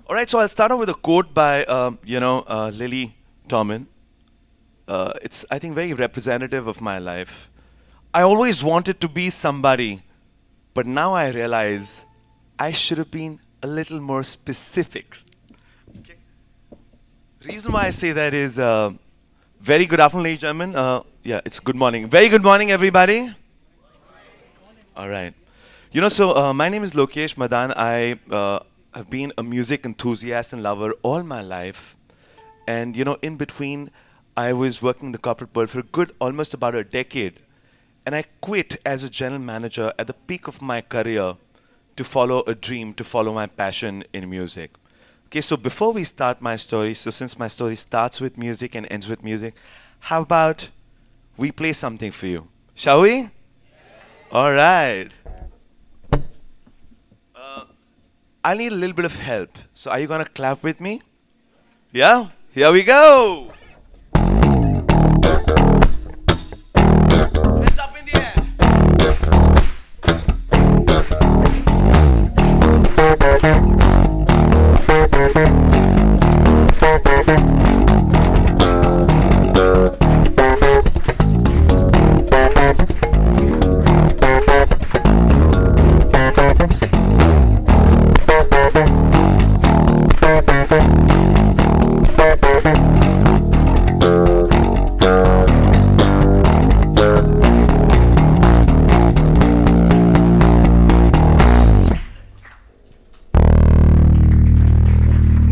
All right, so I'll start off with a quote by, Lily Tomlin. It's, I think, very representative of my life. I always wanted to be somebody, but now I realize I should have been a little more specific. Okay. Reason why I say that is very good afternoon, ladies and gentlemen. Yeah, it's good morning. Very good morning, everybody. All right. My name is Lokesh Madan. I have been a music enthusiast and lover all my life. And, in between, I was working in the corporate world for a good almost about a decade. And I quit as a general manager at the peak of my career to follow a dream, to follow my passion in music. Okay, so before we start my story, so since my story starts with music and ends with music, how about we play something for you? Shall we? All right. I need a little bit of help. So are you gonna clap with me? Yeah? Here we go. Hands up in the air.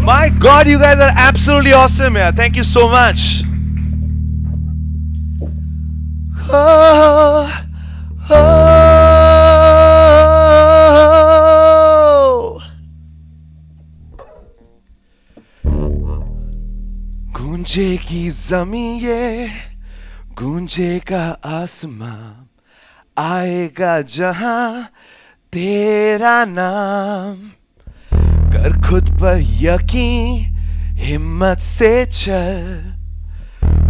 My God, you guys are absolutely awesome, yeah. Thank you so much. Oh, oh. गूंजेगी जमीन ये गूंजेगा आसमां आएगा जहां तेरा नाम कर खुद पर यकीन हिम्मत से चल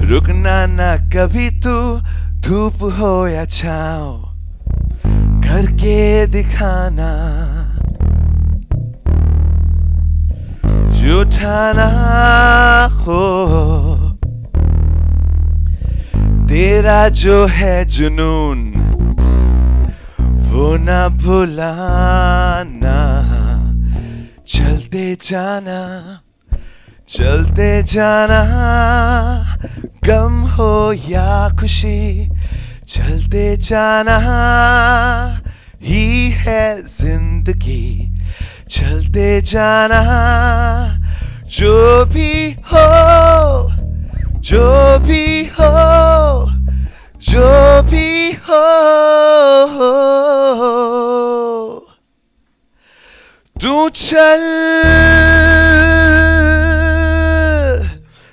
रुकना ना कभी तू धूप हो या छाँव करके दिखाना जो ठाना हो तेरा जो है जुनून वो ना भुलाना चलते जाना गम हो या खुशी चलते जाना ही है जिंदगी चलते जाना जो भी हो जो भी हो जो भी हो तू चल.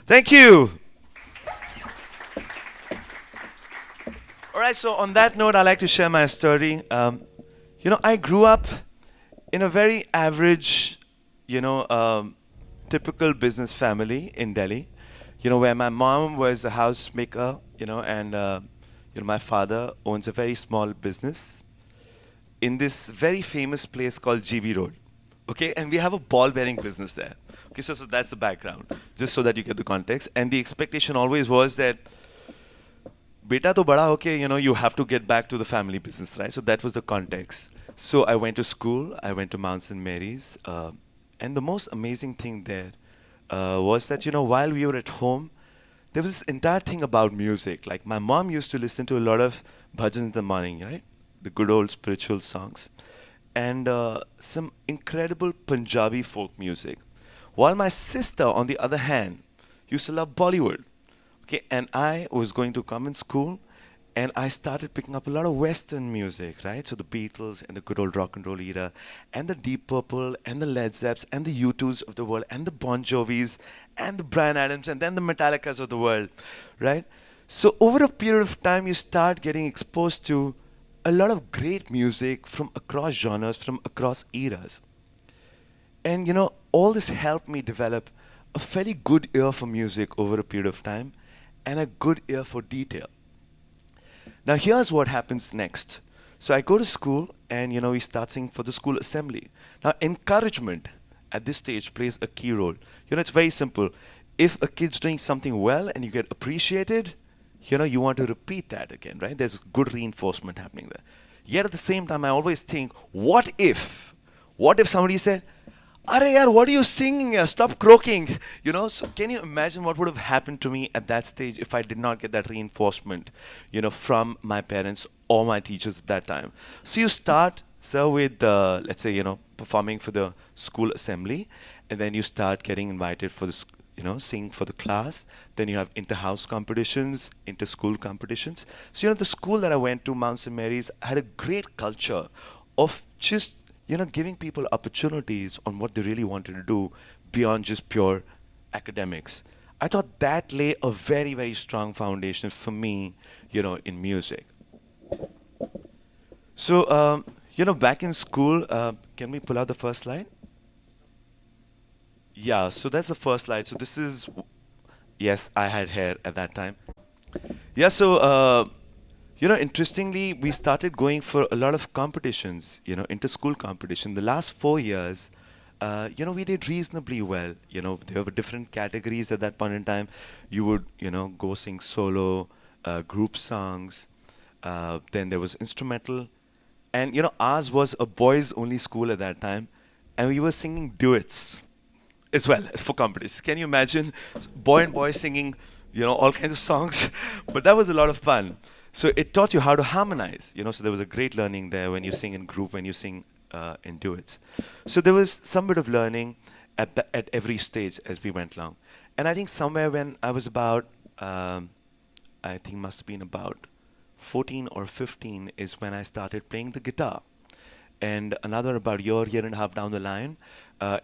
Thank you. All right, so on that note, I like to share my story. I grew up in a very average, typical business family in Delhi, where my mom was a housemaker, and my father owns a very small business in this very famous place called GV Road. Okay, and we have a ball bearing business there. Okay, so that's the background, just so that you get the context. And the expectation always was that beta to bada hoke, you have to get back to the family business, right? So that was the context. So I went to school, I went to Mount St. Mary's, and the most amazing thing there was that, while we were at home, there was this entire thing about music. Like my mom used to listen to a lot of bhajans in the morning, right? The good old spiritual songs. And some incredible Punjabi folk music. While my sister, on the other hand, used to love Bollywood. Okay, and I was going to convent school, and I started picking up a lot of Western music, right? So the Beatles and the good old rock and roll era, and the Deep Purple, and the Led Zepps, and the U2s of the world, and the Bon Jovis, and the Bryan Adams, and then the Metallicas of the world, right? So over a period of time, you start getting exposed to a lot of great music from across genres, from across eras. And all this helped me develop a fairly good ear for music over a period of time and a good ear for detail. Now here's what happens next. So I go to school and we start singing for the school assembly. Now encouragement at this stage plays a key role. It's very simple. If a kid's doing something well and you get appreciated, you want to repeat that again, right? There's good reinforcement happening there. Yet at the same time, I always think, what if? What if somebody said, "Are yaar, what are you singing here? Stop croaking." So can you imagine what would have happened to me at that stage if I did not get that reinforcement, from my parents or my teachers at that time? So you start, sir, with, let's say, performing for the school assembly, and then you start getting invited for the, singing for the class. Then you have inter-house competitions, inter-school competitions. So, the school that I went to, Mount St. Mary's, had a great culture of just giving people opportunities on what they really wanted to do beyond just pure academics. I thought that lay a very, very strong foundation for me, in music. So, back in school, can we pull out the first slide? Yeah, so that's the first slide. So this is, yes, I had hair at that time. Yeah, so interestingly, we started going for a lot of competitions, inter-school competition. The last 4 years, we did reasonably well. There were different categories at that point in time. You would, go sing solo, group songs. Then there was instrumental. And, ours was a boys-only school at that time. And we were singing duets as well as for competitions. Can you imagine boy and boy singing, all kinds of songs? But that was a lot of fun. So it taught you how to harmonize, so there was a great learning there when you sing in group, when you sing in duets. So there was some bit of learning at every stage as we went along. And I think somewhere when I was about, I think must have been about 14 or 15 is when I started playing the guitar. And another about year and a half down the line,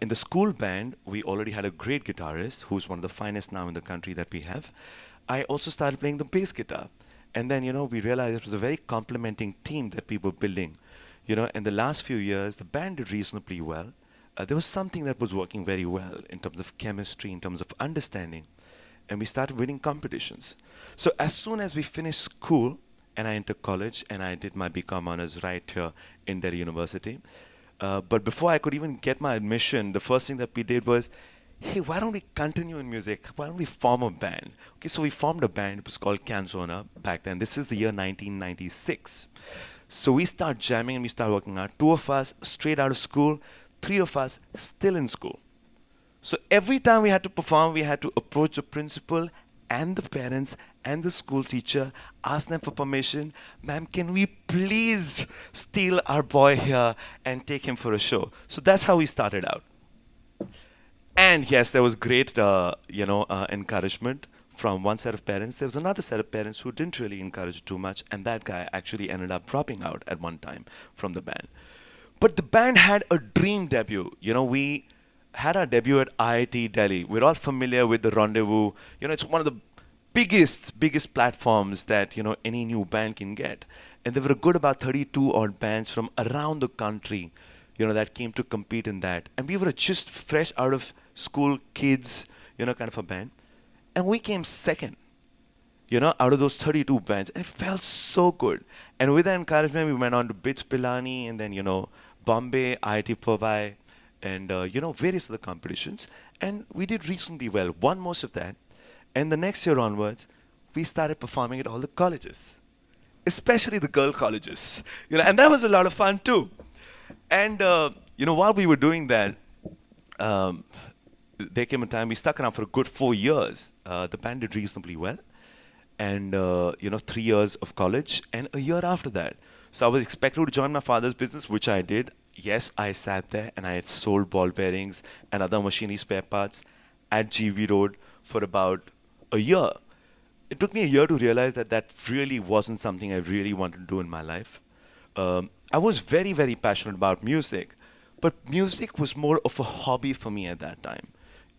in the school band, we already had a great guitarist who's one of the finest now in the country that we have. I also started playing the bass guitar. And then, we realized it was a very complementing team that we were building. In the last few years, the band did reasonably well. There was something that was working very well in terms of chemistry, in terms of understanding. And we started winning competitions. So as soon as we finished school, and I entered college, and I did my BCom honors right here in Delhi University. But before I could even get my admission, the first thing that we did was, hey, why don't we continue in music? Why don't we form a band? Okay, so we formed a band. It was called Canzona back then. This is the year 1996. So we start jamming and we start working out. Two of us straight out of school, three of us still in school. So every time we had to perform, we had to approach the principal and the parents and the school teacher, ask them for permission. Ma'am, can we please steal our boy here and take him for a show? So that's how we started out. And yes, there was great, encouragement from one set of parents. There was another set of parents who didn't really encourage too much, and that guy actually ended up dropping out at one time from the band. But the band had a dream debut. We had our debut at IIT Delhi. We're all familiar with the Rendezvous. It's one of the biggest platforms that, any new band can get. And there were a good about 32 odd bands from around the country, that came to compete in that. And we were just fresh out of school kids, kind of a band. And we came second, out of those 32 bands. And it felt so good. And with that encouragement, we went on to BITS Pilani and then, Bombay, IIT Powai, and, various other competitions. And we did reasonably well, won most of that. And the next year onwards, we started performing at all the colleges, especially the girl colleges. And that was a lot of fun too. And, while we were doing that, there came a time we stuck around for a good 4 years. The band did reasonably well. And, 3 years of college and a year after that. So I was expected to join my father's business, which I did. Yes, I sat there and I had sold ball bearings and other machinery spare parts at GV Road for about a year. It took me a year to realize that that really wasn't something I really wanted to do in my life. I was very, very passionate about music, but music was more of a hobby for me at that time.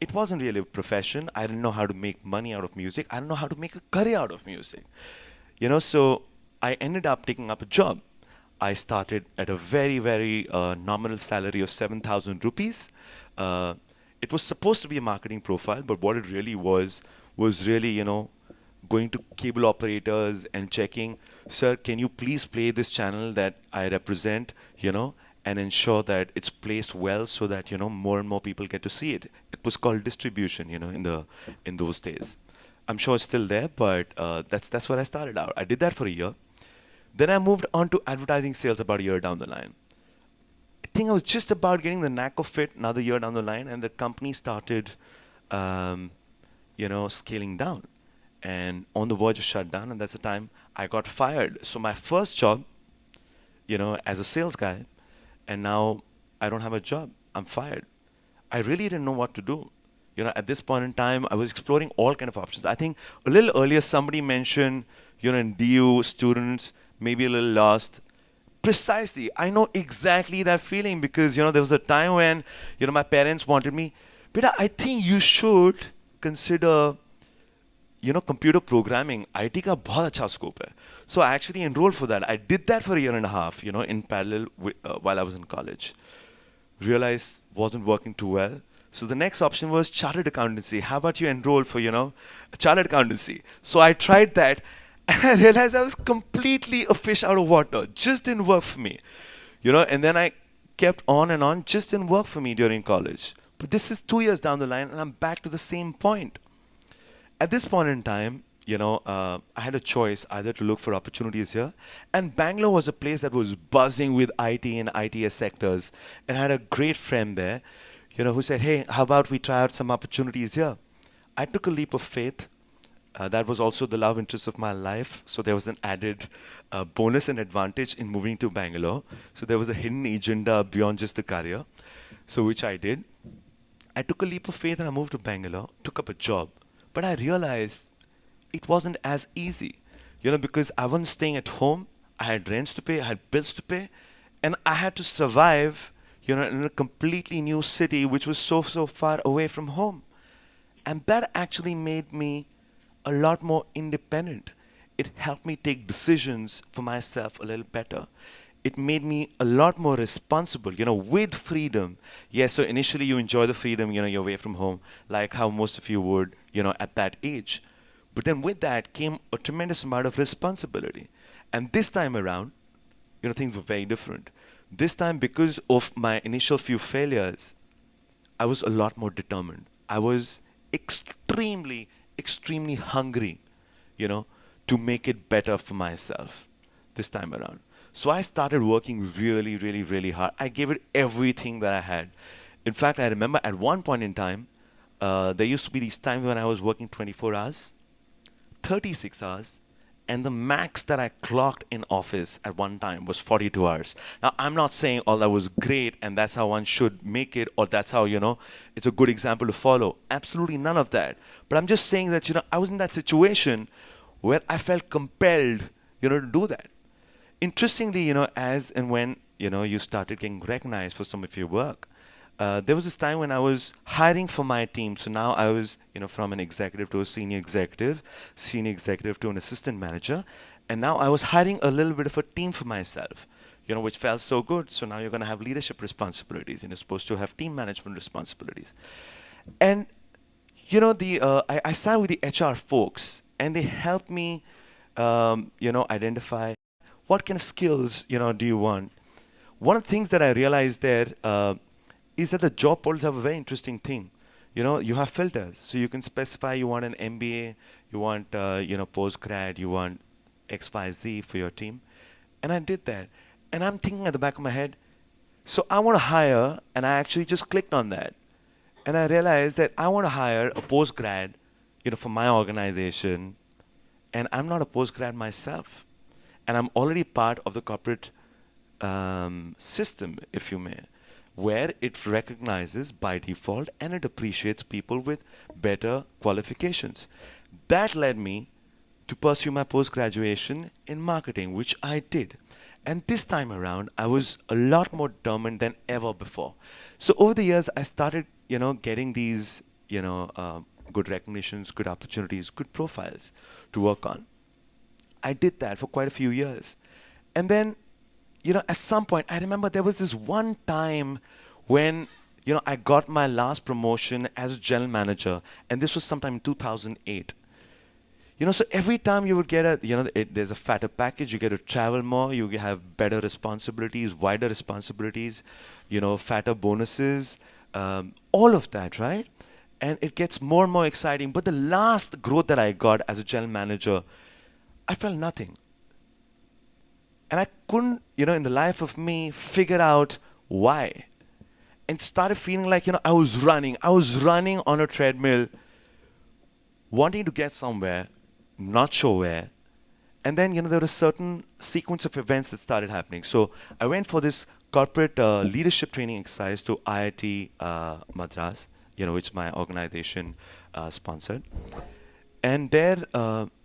It wasn't really a profession. I didn't know how to make money out of music. I didn't know how to make a career out of music. So I ended up taking up a job. I started at a very, very nominal salary of 7,000 rupees. It was supposed to be a marketing profile, but what it really was really, going to cable operators and checking, sir, can you please play this channel that I represent, and ensure that it's placed well so that more and more people get to see it. It was called distribution, in those days. I'm sure it's still there, but that's where I started out. I did that for a year. Then I moved on to advertising sales about a year down the line. I think I was just about getting the knack of it another year down the line, and the company started, um, scaling down and on the verge of shutdown, and that's the time I got fired. So my first job, as a sales guy, and now I don't have a job. I'm fired. I really didn't know what to do. At this point in time, I was exploring all kind of options. I think a little earlier somebody mentioned, in DU students maybe a little lost. Precisely, I know exactly that feeling because there was a time when my parents wanted me, Beta, I think you should consider computer programming. IT का बहुत अच्छा scope है. So I actually enrolled for that. I did that for a year and a half, in parallel while I was in college. Realized wasn't working too well. So the next option was chartered accountancy. How about you enroll for, chartered accountancy? So I tried that and I realized I was completely a fish out of water. Just didn't work for me. And then I kept on and on, just didn't work for me during college. But this is 2 years down the line and I'm back to the same point. At this point in time, I had a choice either to look for opportunities here, and Bangalore was a place that was buzzing with IT and ITS sectors, and I had a great friend there, who said, "Hey, how about we try out some opportunities here?" I took a leap of faith. That was also the love interest of my life, so there was an added bonus and advantage in moving to Bangalore. So there was a hidden agenda beyond just the career, so which I did. I took a leap of faith and I moved to Bangalore, took up a job. But I realized it wasn't as easy, because I wasn't staying at home. I had rents to pay, I had bills to pay, and I had to survive, in a completely new city, which was so, so far away from home. And that actually made me a lot more independent. It helped me take decisions for myself a little better. It made me a lot more responsible, with freedom. Yes, so initially you enjoy the freedom, you're away from home, like how most of you would, at that age. But then with that came a tremendous amount of responsibility. And this time around, things were very different. This time, because of my initial few failures, I was a lot more determined. I was extremely, extremely hungry, to make it better for myself this time around. So I started working really, really, really hard. I gave it everything that I had. In fact, I remember at one point in time, there used to be these times when I was working 24 hours, 36 hours, and the max that I clocked in office at one time was 42 hours. Now, I'm not saying all that was great and that's how one should make it, or that's how, it's a good example to follow. Absolutely none of that. But I'm just saying that, I was in that situation where I felt compelled, to do that. Interestingly, as and when, you started getting recognized for some of your work, there was this time when I was hiring for my team. So now I was, from an executive to a senior executive to an assistant manager. And now I was hiring a little bit of a team for myself, which felt so good. So now you're going to have leadership responsibilities and you're supposed to have team management responsibilities. And, I sat with the HR folks and they helped me, identify what kind of skills, do you want. One of the things that I realized there is that the job portals have a very interesting thing. You have filters. So you can specify you want an MBA, you want, postgrad, you want XYZ for your team. And I did that. And I'm thinking at the back of my head, so I want to hire, and I actually just clicked on that. And I realized that I want to hire a postgrad, for my organization, and I'm not a postgrad myself. And I'm already part of the corporate system, if you may, where it recognizes by default and it appreciates people with better qualifications. That led me to pursue my post-graduation in marketing, which I did. And this time around, I was a lot more determined than ever before. So over the years, I started, getting these, good recognitions, good opportunities, good profiles to work on. I did that for quite a few years. And then, at some point, I remember there was this one time when, I got my last promotion as general manager, and this was sometime in 2008. So every time you would get there's a fatter package, you get to travel more, you have better responsibilities, wider responsibilities, fatter bonuses, all of that, right? And it gets more and more exciting. But the last growth that I got as a general manager, I felt nothing. And I couldn't, in the life of me, figure out why. And started feeling like, I was running on a treadmill, wanting to get somewhere, not sure where. And then, there was a certain sequence of events that started happening. So I went for this corporate leadership training exercise to IIT Madras, which my organization sponsored. And there,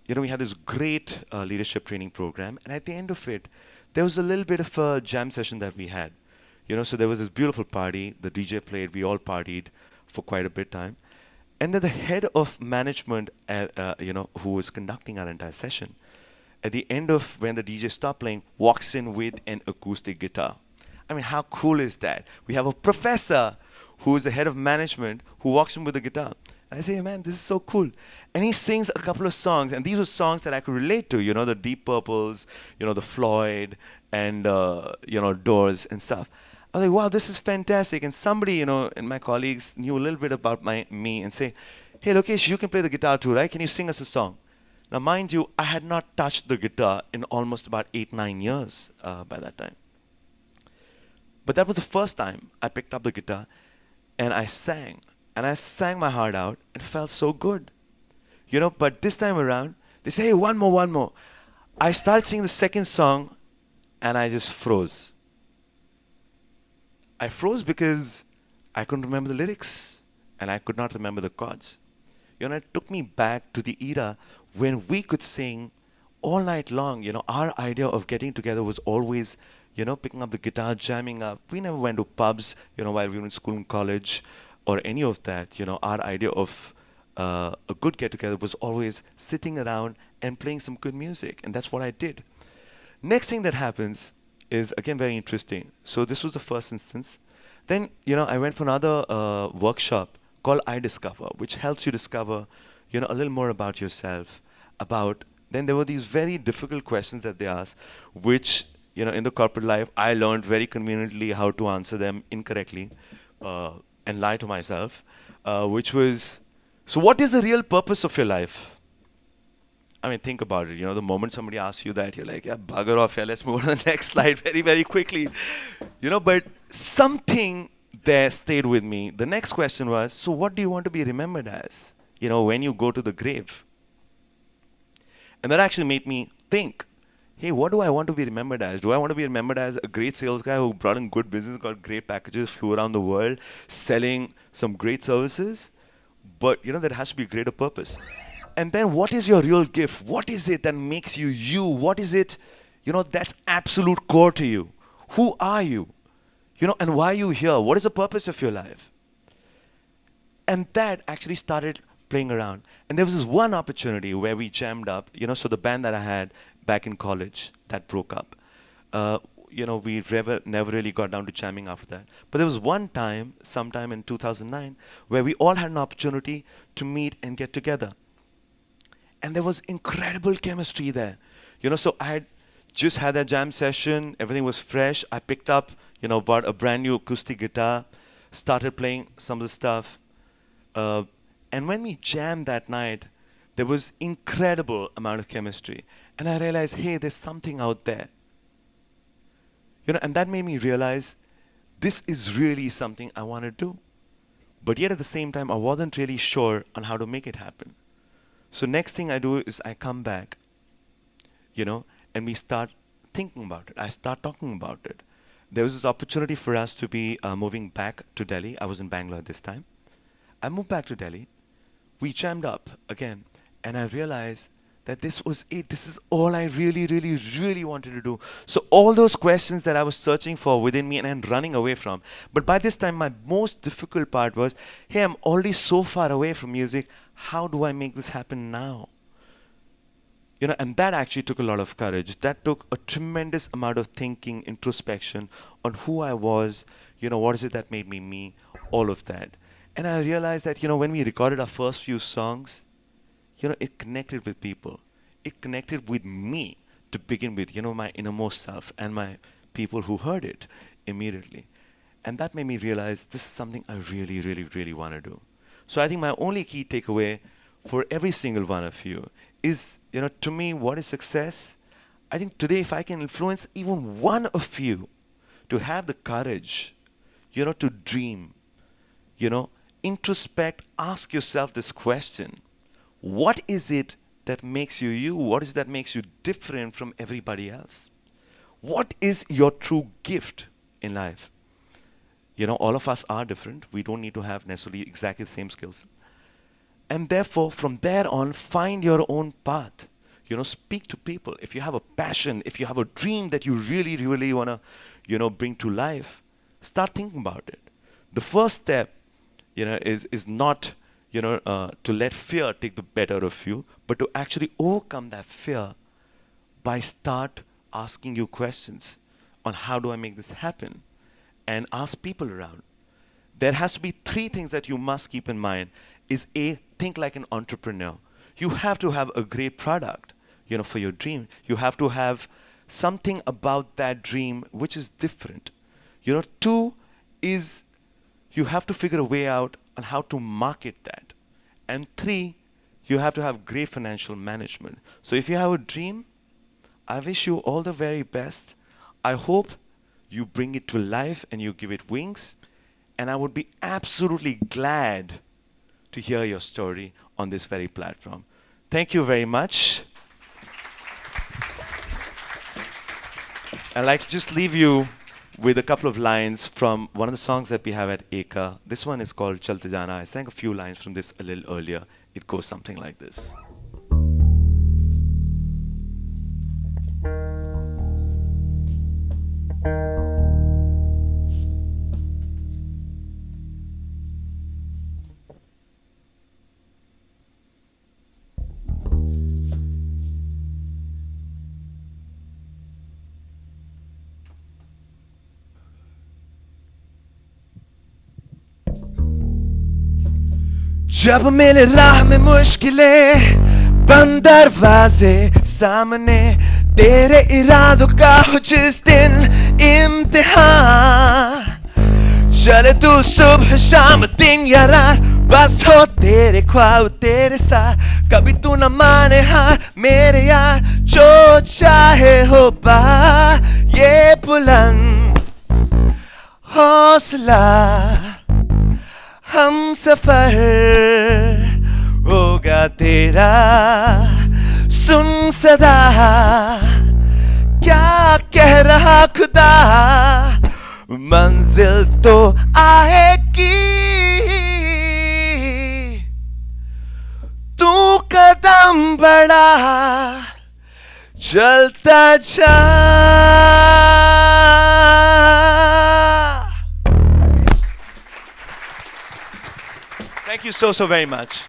we had this great leadership training program. And at the end of it, there was a little bit of a jam session that we had. So there was this beautiful party. The DJ played. We all partied for quite a bit time. And then the head of management, who was conducting our entire session, at the end of when the DJ stopped playing, walks in with an acoustic guitar. I mean, how cool is that? We have a professor who is the head of management who walks in with a guitar. And I say, man, this is so cool. And he sings a couple of songs, and these were songs that I could relate to, the Deep Purples, the Floyd, and, Doors and stuff. I was like, wow, this is fantastic. And somebody, and my colleagues knew a little bit about me and say, hey, Lokesh, you can play the guitar too, right? Can you sing us a song? Now, mind you, I had not touched the guitar in almost about 8-9 years by that time. But that was the first time I picked up the guitar and I sang. And I sang my heart out and felt so good. But this time around, they say, hey, one more, one more. I started singing the second song and I just froze. I froze because I couldn't remember the lyrics and I could not remember the chords. It took me back to the era when we could sing all night long. Our idea of getting together was always, picking up the guitar, jamming up. We never went to pubs, while we were in school and college or any of that. Our idea of a good get-together was always sitting around and playing some good music. And that's what I did. Next thing that happens is, again, very interesting. So this was the first instance. Then, I went for another workshop called I Discover, which helps you discover, a little more about yourself. Then there were these very difficult questions that they asked, which, in the corporate life, I learned very conveniently how to answer them incorrectly and lie to myself, which was, so what is the real purpose of your life? I mean, think about it. The moment somebody asks you that, you're like, yeah, bugger off, yeah, let's move on to the next slide very, very quickly. But something there stayed with me. The next question was, so what do you want to be remembered as, when you go to the grave? And that actually made me think, hey, what do I want to be remembered as? Do I want to be remembered as a great sales guy who brought in good business, got great packages, flew around the world, selling some great services? But, there has to be a greater purpose. And then what is your real gift? What is it that makes you you? What is it, that's absolute core to you? Who are you? And why are you here? What is the purpose of your life? And that actually started playing around. And there was this one opportunity where we jammed up, so the band that I had back in college, that broke up. We never really got down to jamming after that. But there was one time, sometime in 2009, where we all had an opportunity to meet and get together. And there was incredible chemistry there. So I had just had that jam session. Everything was fresh. I picked up, bought a brand new acoustic guitar, started playing some of the stuff. And when we jammed that night, there was incredible amount of chemistry. And I realized, hey, there's something out there. And that made me realize this is really something I want to do. But yet at the same time, I wasn't really sure on how to make it happen. So next thing I do is I come back, and we start thinking about it. I start talking about it. There was this opportunity for us to be moving back to Delhi. I was in Bangalore at this time. I moved back to Delhi. We jammed up again, and I realized that this was it. This is all I really, really, really wanted to do. So all those questions that I was searching for within me and running away from. But by this time, my most difficult part was, hey, I'm already so far away from music. How do I make this happen now? And that actually took a lot of courage. That took a tremendous amount of thinking, introspection on who I was, what is it that made me me, all of that. And I realized that, when we recorded our first few songs, it connected with people. It connected with me to begin with, my innermost self and my people who heard it immediately. And that made me realize this is something I really, really, really want to do. So I think my only key takeaway for every single one of you is, to me, what is success? I think today, if I can influence even one of you to have the courage, to dream, introspect, ask yourself this question. What is it that makes you you? What is it that makes you different from everybody else? What is your true gift in life? All of us are different. We don't need to have necessarily exactly the same skills. And therefore, from there on, find your own path. Speak to people. If you have a passion, if you have a dream that you really, really want to, bring to life, start thinking about it. The first step, is not, to let fear take the better of you, but to actually overcome that fear by start asking you questions on how do I make this happen, and ask people around. There has to be three things that you must keep in mind. Is A, think like an entrepreneur. You have to have a great product, for your dream. You have to have something about that dream which is different. Two is you have to figure a way out on how to market that. And three, you have to have great financial management. So if you have a dream, I wish you all the very best. I hope you bring it to life and you give it wings. And I would be absolutely glad to hear your story on this very platform. Thank you very much. I'd like to just leave you with a couple of lines from one of the songs that we have at Eka. This one is called Chalte Jana. I sang a few lines from this a little earlier. It goes something like this. जब मिले राह में मुश्किलें बंद दरवाजे सामने तेरे इरादों का हो जिस दिन इम्तिहान चले तू सुबह शाम दिन या रात बस हो तेरे ख्वाब तेरे साथ कभी तू न माने हार मेरे यार जो चाहे हो बा ये बुलंद हौसला हम सफर होगा तेरा सुन सदा क्या कह रहा खुदा मंजिल तो आएगी तू कदम बढ़ा चलता जा Thank you so very much.